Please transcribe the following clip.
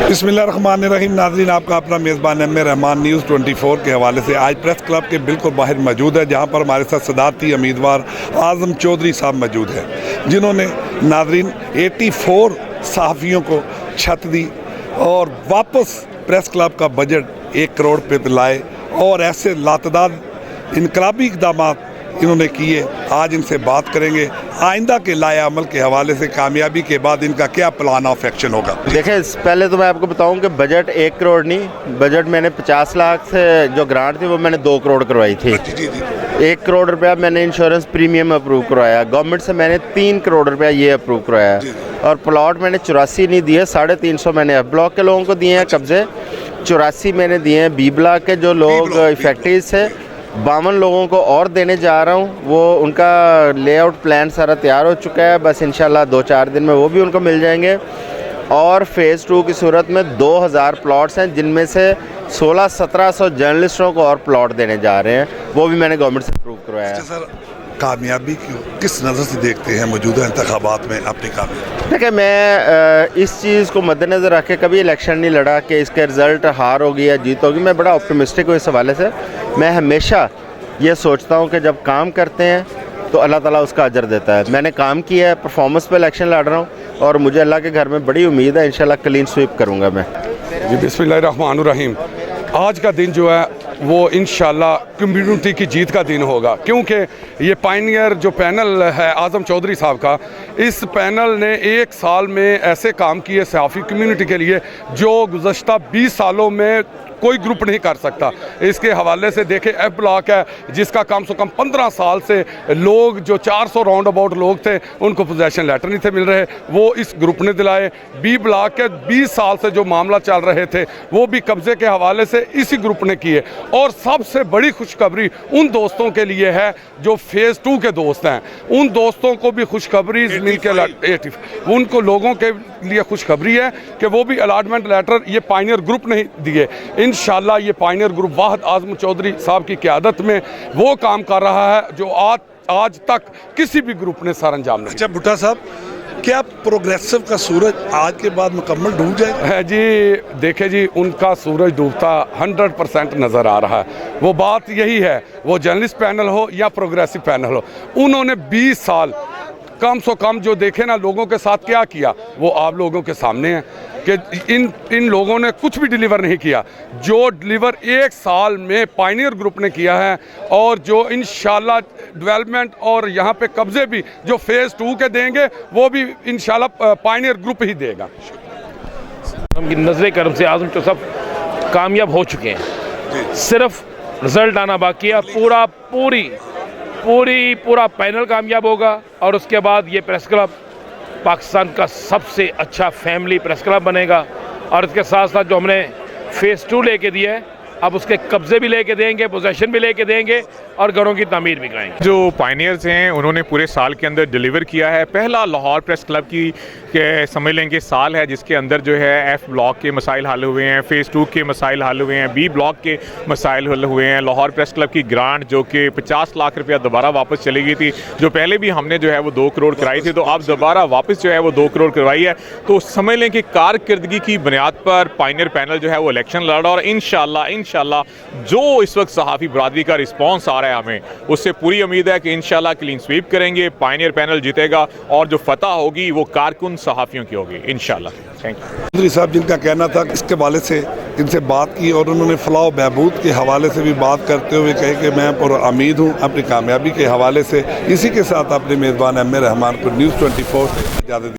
बिस्मिल्लाहिर्रहमानिर्रहीम। नाज़रीन, आपका अपना मेज़बान एम ए रहमान न्यूज़ 24 के हवाले से आज प्रेस क्लब के बिल्कुल बाहर मौजूद है, जहां पर हमारे साथ सदारती उम्मीदवार आज़म चौधरी साहब मौजूद हैं, जिन्होंने नाज़रीन 84 सहाफ़ियों को छत दी और वापस प्रेस क्लब का बजट 1 करोड़ पे लाए और ऐसे लातदाद इनकलाबी इक़दामात इन्होंने किए। आज इनसे बात करेंगे आइंदा के लाए अमल के हवाले से, कामयाबी के बाद इनका क्या प्लान ऑफ एक्शन होगा। देखिए, पहले तो मैं आपको बताऊं कि बजट 1 करोड़ नहीं, बजट मैंने 50 लाख से जो ग्रांट थी वो मैंने 2 करोड़ करवाई थी। 1 करोड़ रुपया मैंने इंश्योरेंस प्रीमियम अप्रूव करवाया, गवर्नमेंट से मैंने 3 करोड़ रुपया ये अप्रूव करवाया और प्लॉट मैंने 84 नहीं दिए, 350 मैंने एफ ब्लॉक के लोगों को दिए हैं कब्जे, 84 मैंने दिए हैं बी ब्लॉक के जो लोग इफेक्टिव से, 52 लोगों को और देने जा रहा हूँ। वो उनका लेआउट प्लान सारा तैयार हो चुका है, बस इंशाल्लाह 2-4 दिन में वो भी उनको मिल जाएंगे। और फ़ेज़ 2 की सूरत में 2000 प्लॉट्स हैं, जिनमें से 1600-1700 जर्नलिस्टों को और प्लॉट देने जा रहे हैं, वो भी मैंने गवर्नमेंट से अप्रूव करवाया है। सर, कामयाबी किस नज़र से देखते हैं मौजूदा इंतखाबात में अपनी कामयाबी? देखिए, मैं इस चीज़ को मद्देनज़र रख के कभी इलेक्शन नहीं लड़ा कि इसके रिज़ल्ट हार होगी या जीत होगी। मैं बड़ा ऑप्टिमिस्टिक हूँ इस हवाले से। मैं हमेशा ये सोचता हूँ कि जब काम करते हैं तो अल्लाह ताला उसका अजर देता है। मैंने काम किया है, परफॉर्मेंस पे इलेक्शन लड़ रहा हूँ और मुझे अल्लाह के घर में बड़ी उम्मीद है, इंशाल्लाह क्लीन स्वीप करूँगा मैं। जी, बिस्मिल्लाहिर्रहमानिर्रहीम। आज का दिन जो है वो इंशाल्लाह कम्युनिटी की जीत का दिन होगा, क्योंकि ये पायनियर जो पैनल है आज़म चौधरी साहब का, इस पैनल ने 1 साल में ऐसे काम किए सहाफ़ी कम्युनिटी के लिए जो गुज़श्ता 20 सालों में कोई ग्रुप नहीं कर सकता। इसके हवाले से देखें, एफ ब्लॉक है जिसका कम से कम 15 साल से लोग जो 400 राउंड अबाउट लोग थे उनको पोजेशन लेटर नहीं थे मिल रहे, वो इस ग्रुप ने दिलाए। बी ब्लॉक के 20 साल से जो मामला चल रहे थे वो भी कब्ज़े के हवाले से इसी ग्रुप ने किए। और सबसे बड़ी खुशखबरी उन दोस्तों के लिए है जो फ़ेज़ 2 के दोस्त हैं, उन दोस्तों को भी खुशखबरी मिल के उनको लोगों के लिए खुशखबरी है कि वो भी अलाटमेंट लेटर ये पायनियर ग्रुप ने दिए। इंशाल्लाह ये पायनियर ग्रुप वाहिद आज़म चौधरी साहब की क़यादत में वो काम कर रहा है जो आज तक किसी भी ग्रुप ने सर अंजाम नहीं। अच्छा भुट्टा साहब, क्या प्रोग्रेसिव का सूरज आज के बाद मुकम्मल डूब जाएगा? जी देखे जी, उनका सूरज डूबता 100% नज़र आ रहा है। वो बात यही है, वो जर्नलिस्ट पैनल हो या प्रोग्रेसिव पैनल हो, उन्होंने 20 साल कम से कम जो देखे ना लोगों के साथ क्या किया वो आप लोगों के सामने है कि इन लोगों ने कुछ भी डिलीवर नहीं किया। जो डिलीवर 1 साल में पायनियर ग्रुप ने किया है और जो इंशाल्लाह डेवलपमेंट और यहाँ पे कब्जे भी जो फ़ेज़ 2 के देंगे वो भी इंशाल्लाह पायनियर ग्रुप ही देगा। की नज़र करम से आज़म चौधरी साहब कामयाब हो चुके हैं, सिर्फ रिज़ल्ट आना बाकी है। पूरा पैनल कामयाब होगा और उसके बाद ये प्रेस क्लब पाकिस्तान का सबसे अच्छा फैमिली प्रेस क्लब बनेगा। और इसके साथ साथ जो हमने फ़ेज़ 2 लेके दिया है, अब उसके कब्ज़े भी लेके देंगे, पोजेशन भी लेके देंगे और घरों की तामीर भी कराएंगे। जो पायनियर्स हैं उन्होंने पूरे साल के अंदर डिलीवर किया है। पहला लाहौर प्रेस क्लब की समझ लें कि साल है जिसके अंदर जो है एफ़ ब्लॉक के मसाइल हल हुए हैं, फ़ेज़ 2 के मसाइल हल हुए हैं, बी ब्लॉक के मसाइल हल हुए हैं। लाहौर प्रेस क्लब की ग्रांट जो कि 50 लाख रुपया दोबारा वापस चली गई थी, जो पहले भी हमने जो है वो 2 करोड़ कराई थी, तो अब दोबारा वापस जो है वो 2 करोड़ करवाई है। तो समझ लें कि कारकर्दगी की बुनियाद पर पायनियर पैनल जो है वो इलेक्शन लड़ रहा है और इंशाल्लाह जो इस वक्त सहाफ़ी बरादरी का रिस्पॉन्स आ रहा है हमें, उससे पूरी उम्मीद है कि इंशाल्लाह क्लीन स्वीप करेंगे, पायनियर पैनल जीतेगा और जो फतह होगी वो कारकुन सहाफ़ियों की होगी इंशाल्लाह। Thank you. चौधरी साहब जिनका कहना था इसके हवाले से इनसे बात की और उन्होंने फलाह बहबूद के हवाले से भी बात करते हुए कहे कि मैं पुरउम्मीद हूँ अपनी कामयाबी के हवाले से। इसी के साथ अपने मेज़बान एम ए रहमान को न्यूज़ 24 से इजाज़त